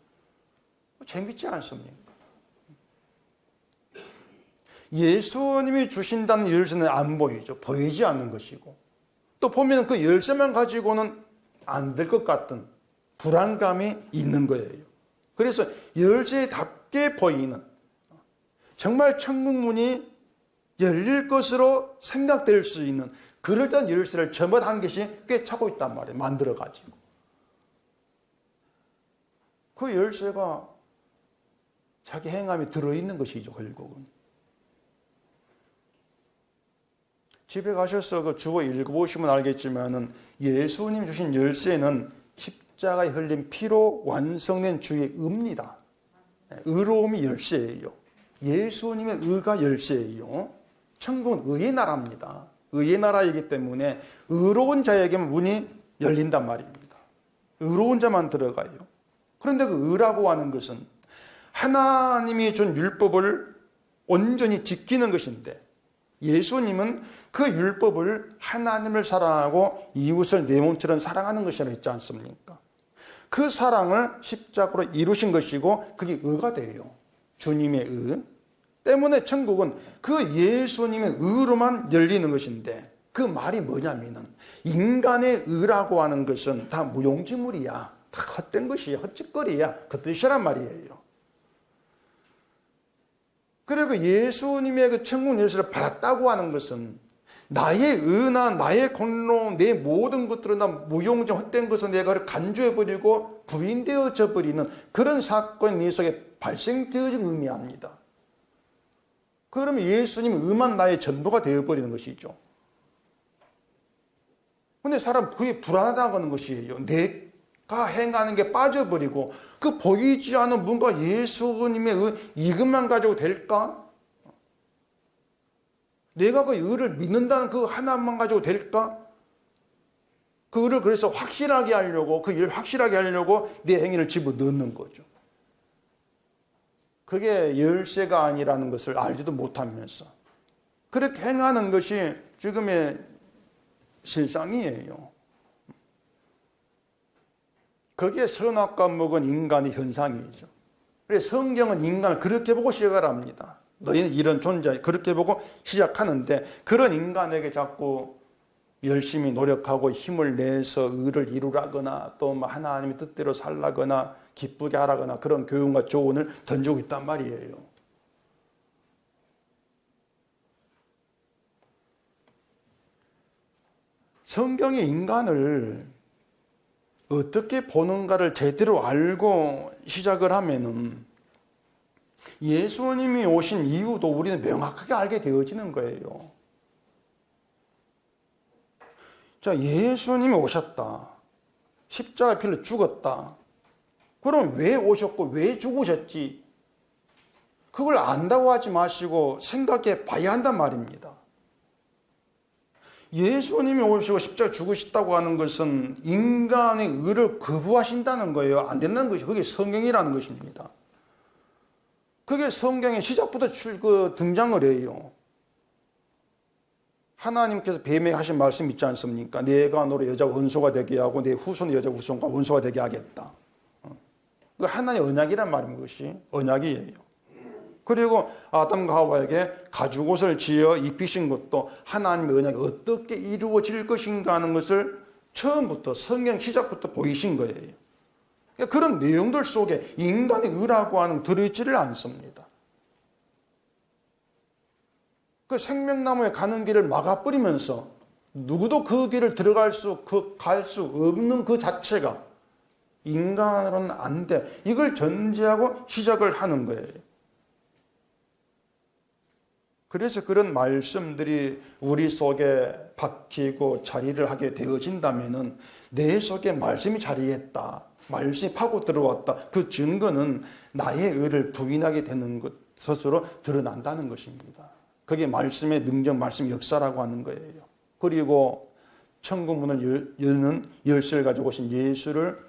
재밌지 않습니까? 예수님이 주신다는 열쇠는 안 보이죠. 보이지 않는 것이고 또 보면 그 열쇠만 가지고는 안 될 것 같은 불안감이 있는 거예요. 그래서 열쇠답게 보이는 정말 천국 문이 열릴 것으로 생각될 수 있는 그럴듯한 열쇠를 전부 한 개씩 꿰차고 있단 말이에요. 만들어가지고. 그 열쇠가 자기 행함이 들어있는 것이죠. 결국은. 집에 가셔서 그 주어 읽어보시면 알겠지만은 예수님 주신 열쇠는 십자가에 흘린 피로 완성된 주의 의입니다. 의로움이 열쇠예요. 예수님의 의가 열쇠예요. 천국은 의의 나라입니다. 의의 나라이기 때문에 의로운 자에게만 문이 열린단 말입니다. 의로운 자만 들어가요. 그런데 그 의라고 하는 것은 하나님이 준 율법을 온전히 지키는 것인데 예수님은 그 율법을 하나님을 사랑하고 이웃을 내 몸처럼 사랑하는 것이라 했지 않습니까? 그 사랑을 십자가로 이루신 것이고 그게 의가 돼요. 주님의 의 때문에 천국은 그 예수님의 의로만 열리는 것인데 그 말이 뭐냐면은 인간의 의라고 하는 것은 다 무용지물이야. 다 헛된 것이야. 헛짓거리야. 그 뜻이란 말이에요. 그리고 예수님의 그 천국 열쇠를 받았다고 하는 것은 나의 의나 나의 공로, 내 모든 것들은 다 무용지 헛된 것을 내가 간주해버리고 부인되어져 버리는 그런 사건이 네 속에 발생되어진 의미합니다. 그러면 예수님의 의만 나의 전부가 되어버리는 것이죠. 그런데 사람 그게 불안하다고 하는 것이에요. 내가 행하는 게 빠져버리고 그 보이지 않는 뭔가 예수님의 의, 이것만 가지고 될까? 내가 그 의를 믿는다는 그 하나만 가지고 될까? 그 의를 그래서 확실하게 하려고 그 일 확실하게 하려고 내 행위를 집어넣는 거죠. 그게 열쇠가 아니라는 것을 알지도 못하면서 그렇게 행하는 것이 지금의 실상이에요. 그게 선악과 먹은 인간의 현상이죠. 그래서 성경은 인간을 그렇게 보고 시작을 합니다. 너희는 이런 존재, 그렇게 보고 시작하는데 그런 인간에게 자꾸 열심히 노력하고 힘을 내서 의를 이루라거나 또 하나님의 뜻대로 살라거나 기쁘게 하라거나 그런 교훈과 조언을 던지고 있단 말이에요. 성경이 인간을 어떻게 보는가를 제대로 알고 시작을 하면은 예수님이 오신 이유도 우리는 명확하게 알게 되어지는 거예요. 자, 예수님이 오셨다. 십자가 피를 죽었다. 그럼 왜 오셨고 왜 죽으셨지? 그걸 안다고 하지 마시고 생각해 봐야 한단 말입니다. 예수님이 오시고 십자가 죽으셨다고 하는 것은 인간의 의를 거부하신다는 거예요. 안 된다는 것이 그게 성경이라는 것입니다. 그게 성경의 시작부터 등장을 해요. 하나님께서 뱀에게 하신 말씀 있지 않습니까? 내가 너로 여자와 원수가 되게 하고 내 후손 여자 후손과 원수가 되게 하겠다. 그 하나님의 언약이란 말인 것이 언약이에요. 그리고 아담과 하와에게 가죽옷을 지어 입히신 것도 하나님의 언약이 어떻게 이루어질 것인가 하는 것을 처음부터 성경 시작부터 보이신 거예요. 그런 내용들 속에 인간의 의라고 하는 들어있지를 않습니다. 그 생명나무에 가는 길을 막아버리면서 누구도 그 길을 갈 수 없는 그 자체가 인간으로는 안 돼. 이걸 전제하고 시작을 하는 거예요. 그래서 그런 말씀들이 우리 속에 박히고 자리를 하게 되어진다면은 내 속에 말씀이 자리했다. 말씀이 파고 들어왔다. 그 증거는 나의 의를 부인하게 되는 것으로 드러난다는 것입니다. 그게 말씀의 능력, 말씀의 역사라고 하는 거예요. 그리고 천국문을 여는 열쇠를 가지고 오신 예수를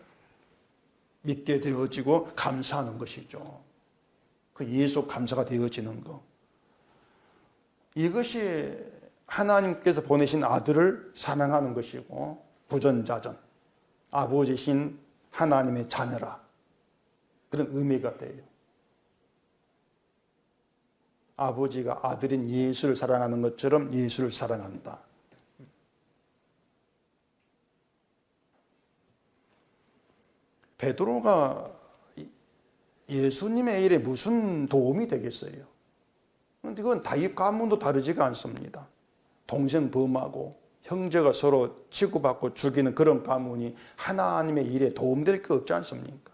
믿게 되어지고 감사하는 것이죠. 그 예수 감사가 되어지는 것. 이것이 하나님께서 보내신 아들을 사랑하는 것이고 부전자전, 아버지신 하나님의 자녀라. 그런 의미가 돼요. 아버지가 아들인 예수를 사랑하는 것처럼 예수를 사랑한다. 베드로가 예수님의 일에 무슨 도움이 되겠어요? 그런데 그건 다윗 가문도 다르지가 않습니다. 동생 범하고 형제가 서로 치고받고 죽이는 그런 가문이 하나님의 일에 도움될 게 없지 않습니까?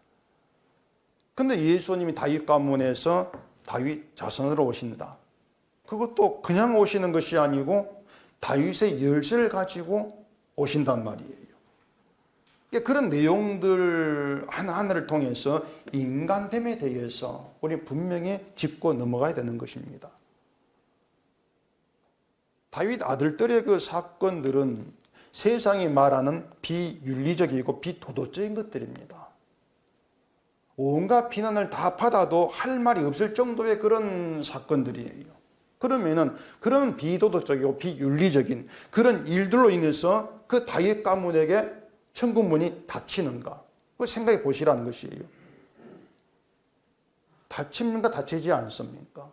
그런데 예수님이 다윗 가문에서 다윗 자손으로 오신다. 그것도 그냥 오시는 것이 아니고 다윗의 열쇠를 가지고 오신단 말이에요. 그런 내용들 하나하나를 통해서 인간됨에 대해서 우리 분명히 짚고 넘어가야 되는 것입니다. 다윗 아들들의 그 사건들은 세상이 말하는 비윤리적이고 비도덕적인 것들입니다. 온갖 비난을 다 받아도 할 말이 없을 정도의 그런 사건들이에요. 그러면은 그런 비도덕적이고 비윤리적인 그런 일들로 인해서 그 다윗 가문에게 천국문이 닫히는가? 그 생각해 보시라는 것이에요. 닫힙니까? 닫히지 않습니까?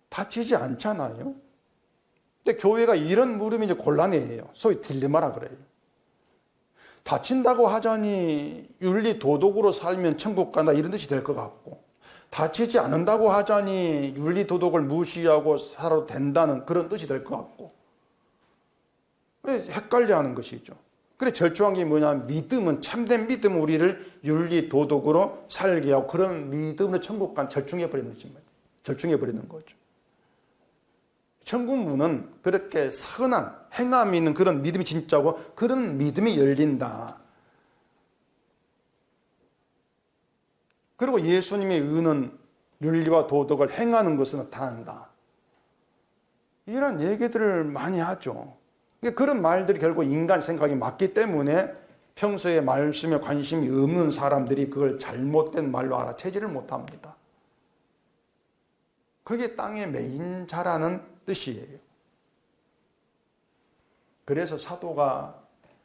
닫히지 않잖아요. 근데 교회가 이런 물음이 이제 곤란해요. 소위 딜레마라 그래요. 닫힌다고 하자니 윤리 도덕으로 살면 천국 간다 이런 뜻이 될 것 같고, 닫히지 않는다고 하자니 윤리 도덕을 무시하고 살아도 된다는 그런 뜻이 될 것 같고, 왜 헷갈려하는 것이죠. 그래 절충한 게 뭐냐면 믿음은, 참된 믿음은 우리를 윤리 도덕으로 살게 하고 그런 믿음으로 천국 간 절충해버리는 것입니다. 절충해버리는 거죠. 천국문은 그렇게 선한 행함이 있는 그런 믿음이 진짜고 그런 믿음이 열린다. 그리고 예수님의 의는 윤리와 도덕을 행하는 것을 나타난다. 이런 얘기들을 많이 하죠. 그런 말들이 결국 인간 생각이 맞기 때문에 평소에 말씀에 관심이 없는 사람들이 그걸 잘못된 말로 알아채지를 못합니다. 그게 땅에 매인 자라는 뜻이에요. 그래서 사도가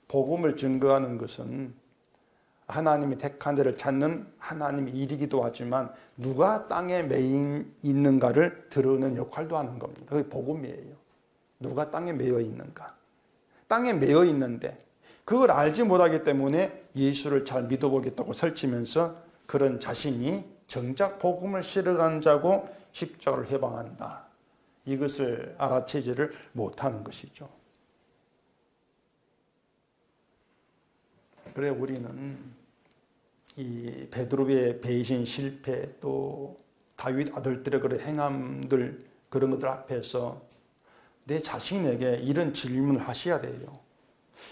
복음을 증거하는 것은 하나님이 택한 자를 찾는 하나님의 일이기도 하지만 누가 땅에 매인 있는가를 드러내는 역할도 하는 겁니다. 그게 복음이에요. 누가 땅에 매여 있는가. 땅에 매여 있는데 그걸 알지 못하기 때문에 예수를 잘 믿어보겠다고 설치면서 그런 자신이 정작 복음을 실어간 자고 십자가를 해방한다. 이것을 알아채지를 못하는 것이죠. 그래 우리는 이 베드로의 배신 실패 또 다윗 아들들의 그런 행함들 그런 것들 앞에서 내 자신에게 이런 질문을 하셔야 돼요.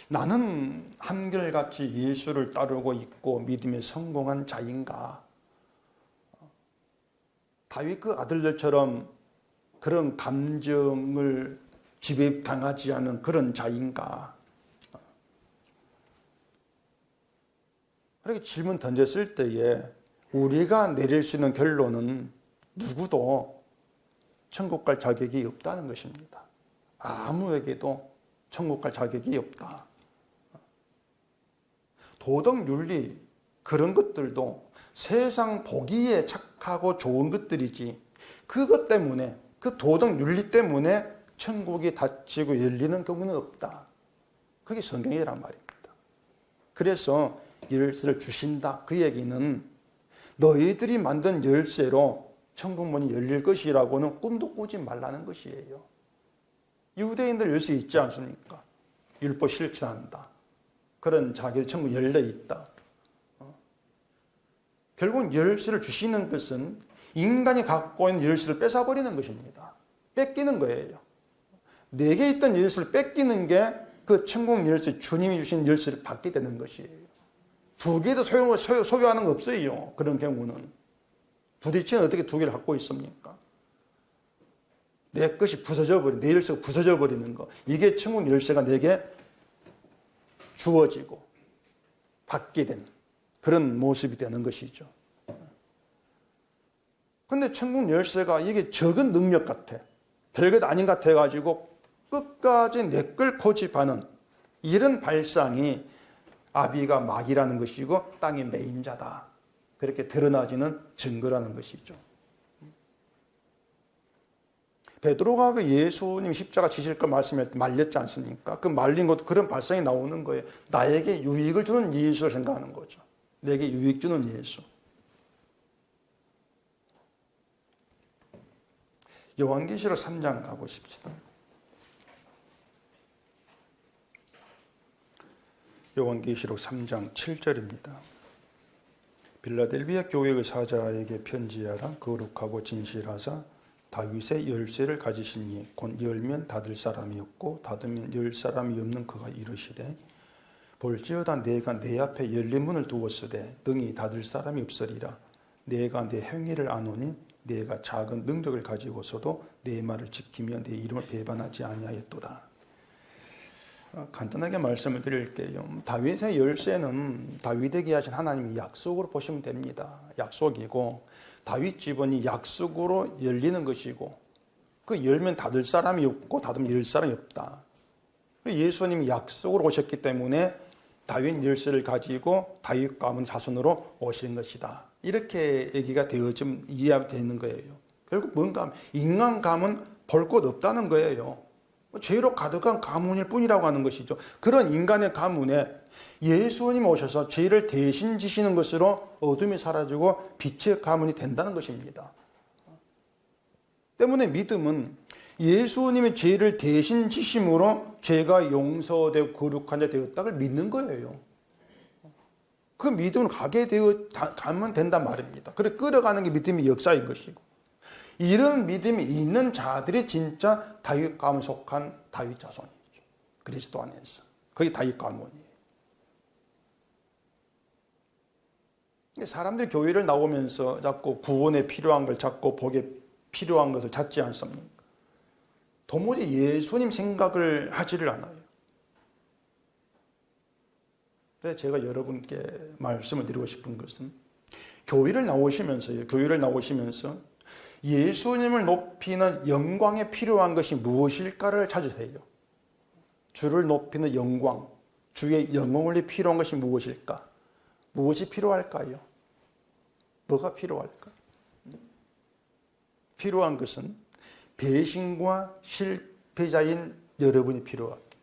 나는 한결같이 예수를 따르고 있고 믿음에 성공한 자인가? 다윗 그 아들들처럼 그런 감정을 지배당하지 않은 그런 자인가? 그렇게 질문 던졌을 때에 우리가 내릴 수 있는 결론은 누구도 천국 갈 자격이 없다는 것입니다. 아무에게도 천국 갈 자격이 없다. 도덕, 윤리 그런 것들도 세상 보기에 착하고 좋은 것들이지 그것 때문에 그 도덕, 윤리 때문에 천국이 닫히고 열리는 경우는 없다. 그게 성경이란 말입니다. 그래서 열쇠를 주신다. 그 얘기는 너희들이 만든 열쇠로 천국 문이 열릴 것이라고는 꿈도 꾸지 말라는 것이에요. 유대인들 열쇠 있지 않습니까? 율법 실천한다. 그런 자기 천국 열려 있다. 결국 열쇠를 주시는 것은 인간이 갖고 있는 열쇠를 뺏어버리는 것입니다. 뺏기는 거예요. 내게 있던 열쇠를 뺏기는 게 그 천국 열쇠, 주님이 주신 열쇠를 받게 되는 것이에요. 두 개도 소유하는 거 없어요. 그런 경우는. 부딪히는 어떻게 두 개를 갖고 있습니까? 내 것이 부서져 버린, 내 열쇠가 부서져 버리는 거. 이게 천국 열쇠가 내게 주어지고 받게 된 그런 모습이 되는 것이죠. 근데 천국 열쇠가 이게 적은 능력 같아. 별것 아닌 것 같아가지고 끝까지 내 걸 고집하는 이런 발상이 아비가 마귀라는 것이고 땅의 매인자다. 그렇게 드러나지는 증거라는 것이죠. 베드로가 그 예수님 십자가 지실 거 말씀할 때 말렸지 않습니까? 그 말린 것도 그런 발상이 나오는 거예요. 나에게 유익을 주는 예수를 생각하는 거죠. 내게 유익 주는 예수. 요한계시록 3장 가고 싶습니다. 요한계시록 3장 7절입니다. 빌라델비아 교회의 사자에게 편지하라. 거룩하고 진실하사 다윗의 열쇠를 가지시니 곧 열면 닫을 사람이 없고 닫으면 열 사람이 없는 그가 이르시되 볼지어다 내가 내 앞에 열린 문을 두었으되 능히 닫을 사람이 없으리라. 내가 내 행위를 아노니 내가 작은 능력을 가지고서도 내 말을 지키며 내 이름을 배반하지 아니하였도다. 간단하게 말씀을 드릴게요. 다윗의 열쇠는 다윗에게 하신 하나님의 약속으로 보시면 됩니다. 약속이고 다윗 집안이 약속으로 열리는 것이고 그 열면 닫을 사람이 없고 닫으면 열 사람이 없다. 예수님이 약속으로 오셨기 때문에 다윗 열쇠를 가지고 다윗 가문 자손으로 오신 것이다. 이렇게 얘기가 되어지면 이해되는 거예요. 결국 뭔가 인간 가문 볼 것 없다는 거예요. 죄로 가득한 가문일 뿐이라고 하는 것이죠. 그런 인간의 가문에 예수님이 오셔서 죄를 대신 지시는 것으로 어둠이 사라지고 빛의 가문이 된다는 것입니다. 때문에 믿음은 예수님의 죄를 대신 지심으로 죄가 용서되고 거룩한 자 되었다고 믿는 거예요. 그 믿음을 가면 된단 말입니다. 그래 끌어가는 게 믿음의 역사인 것이고 이런 믿음이 있는 자들이 진짜 다윗 가문 속한 다윗 자손이죠. 그리스도 안에서. 그게 다윗 가문이에요. 사람들이 교회를 나오면서 자꾸 구원에 필요한 걸 찾고 복에 필요한 것을 찾지 않습니까? 도무지 예수님 생각을 하지를 않아요. 그래서 제가 여러분께 말씀을 드리고 싶은 것은 교회를 나오시면서 예수님을 높이는 영광에 필요한 것이 무엇일까를 찾으세요. 주를 높이는 영광, 주의 영광을 위해 필요한 것이 무엇일까? 무엇이 필요할까요? 뭐가 필요할까? 필요한 것은 배신과 실패자인 여러분이 필요합니다.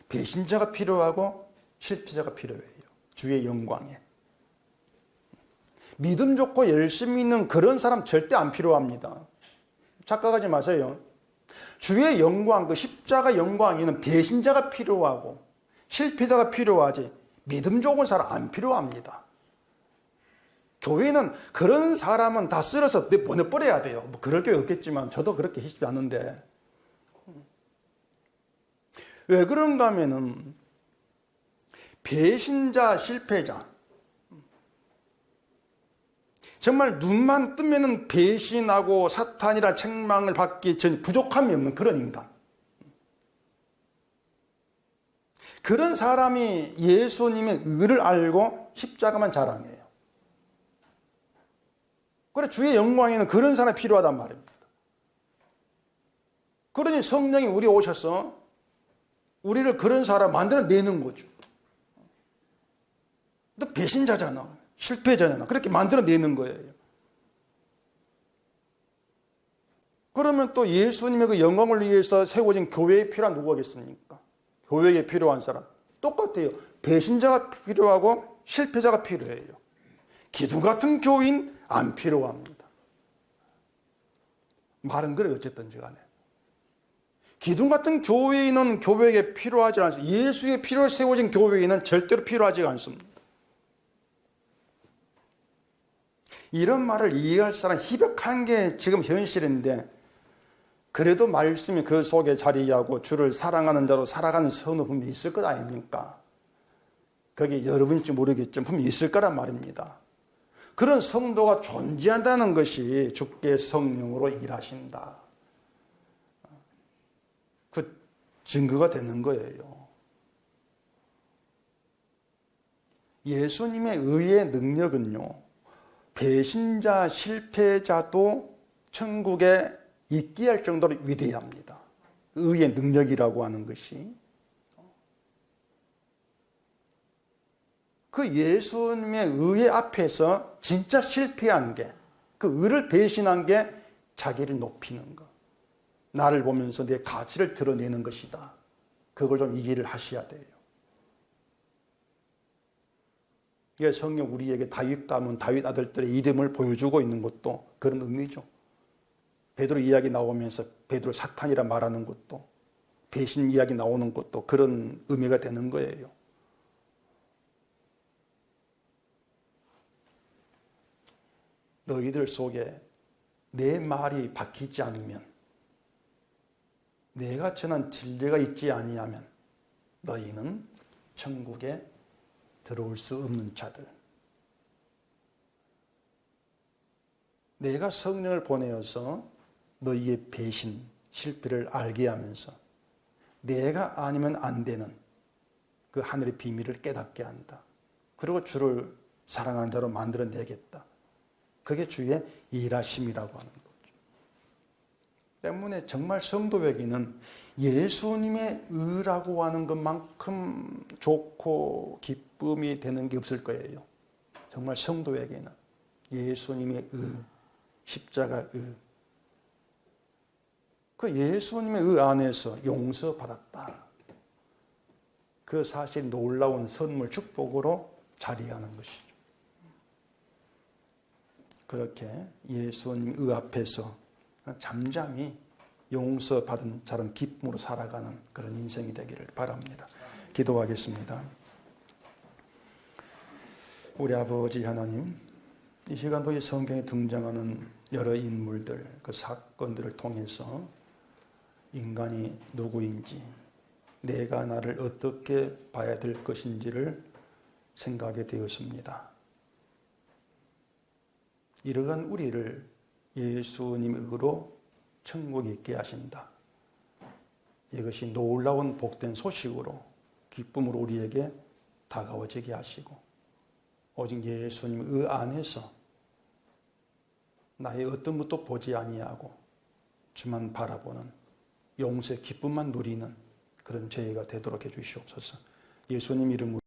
배신자가 필요하고 실패자가 필요해요. 주의 영광에. 믿음 좋고 열심히 있는 그런 사람 절대 안 필요합니다. 착각하지 마세요. 주의 영광, 그 십자가 영광에는 배신자가 필요하고 실패자가 필요하지 믿음 좋은 사람 안 필요합니다. 교회는 그런 사람은 다 쓸어서 보내버려야 돼요. 뭐 그럴 게 없겠지만 저도 그렇게 쉽지 않은데 왜 그런가 하면은 배신자, 실패자 정말 눈만 뜨면은 배신하고 사탄이라 책망을 받기 전 부족함이 없는 그런 인간. 그런 사람이 예수님의 의를 알고 십자가만 자랑해요. 그래 주의 영광에는 그런 사람이 필요하단 말입니다. 그러니 성령이 우리 오셔서 우리를 그런 사람 만들어내는 거죠. 너 배신자잖아. 실패자잖아. 그렇게 만들어내는 거예요. 그러면 또 예수님의 그 영광을 위해서 세워진 교회에 필요한 누구겠습니까? 교회에 필요한 사람. 똑같아요. 배신자가 필요하고 실패자가 필요해요. 기둥 같은 교인 안 필요합니다. 말은 그래 어쨌든지 간에. 기둥 같은 교회인은 교회에 필요하지 않습니다. 예수의 피로 세워진 교회인은 절대로 필요하지 않습니다. 이런 말을 이해할 사람 희박한 게 지금 현실인데 그래도 말씀이 그 속에 자리하고 주를 사랑하는 자로 살아가는 성도 분명히 있을 것 아닙니까? 그게 여러분일지 모르겠지만 분명히 있을 거란 말입니다. 그런 성도가 존재한다는 것이 주께 성령으로 일하신다. 그 증거가 되는 거예요. 예수님의 의의 능력은요, 배신자, 실패자도 천국에 있게 할 정도로 위대합니다. 의의 능력이라고 하는 것이. 그 예수님의 의의 앞에서 진짜 실패한 게, 그 의를 배신한 게 자기를 높이는 것. 나를 보면서 내 가치를 드러내는 것이다. 그걸 좀 이해를 하셔야 돼요. 이게 성령 우리에게 다윗 가문, 다윗 아들들의 이름을 보여주고 있는 것도 그런 의미죠. 베드로 이야기 나오면서 베드로 사탄이라 말하는 것도, 배신 이야기 나오는 것도 그런 의미가 되는 거예요. 너희들 속에 내 말이 박히지 않으면, 내가 전한 진리가 있지 아니하면 너희는 천국에 들어올 수 없는 자들. 내가 성령을 보내어서 너희의 배신, 실패를 알게 하면서 내가 아니면 안 되는 그 하늘의 비밀을 깨닫게 한다. 그리고 주를 사랑하는 자로 만들어내겠다. 그게 주의 일하심이라고 하는 거죠. 때문에 정말 성도에게는 예수님의 의라고 하는 것만큼 좋고 기쁨이 되는 게 없을 거예요. 정말 성도에게는 예수님의 의, 십자가 의, 그 예수님의 의 안에서 용서받았다. 그 사실이 놀라운 선물, 축복으로 자리하는 것이죠. 그렇게 예수님 의 앞에서 잠잠히 용서받은 자는 기쁨으로 살아가는 그런 인생이 되기를 바랍니다. 기도하겠습니다. 우리 아버지 하나님, 이 시간도 이 성경에 등장하는 여러 인물들, 그 사건들을 통해서 인간이 누구인지, 내가 나를 어떻게 봐야 될 것인지를 생각하게 되었습니다. 이러한 우리를 예수님의 의로 천국에 있게 하신다. 이것이 놀라운 복된 소식으로, 기쁨으로 우리에게 다가오지게 하시고, 오직 예수님의 의 안에서 나의 어떤 것도 보지 아니하고 주만 바라보는 용서의 기쁨만 누리는 그런 저희가 되도록 해주시옵소서. 예수님 이름으로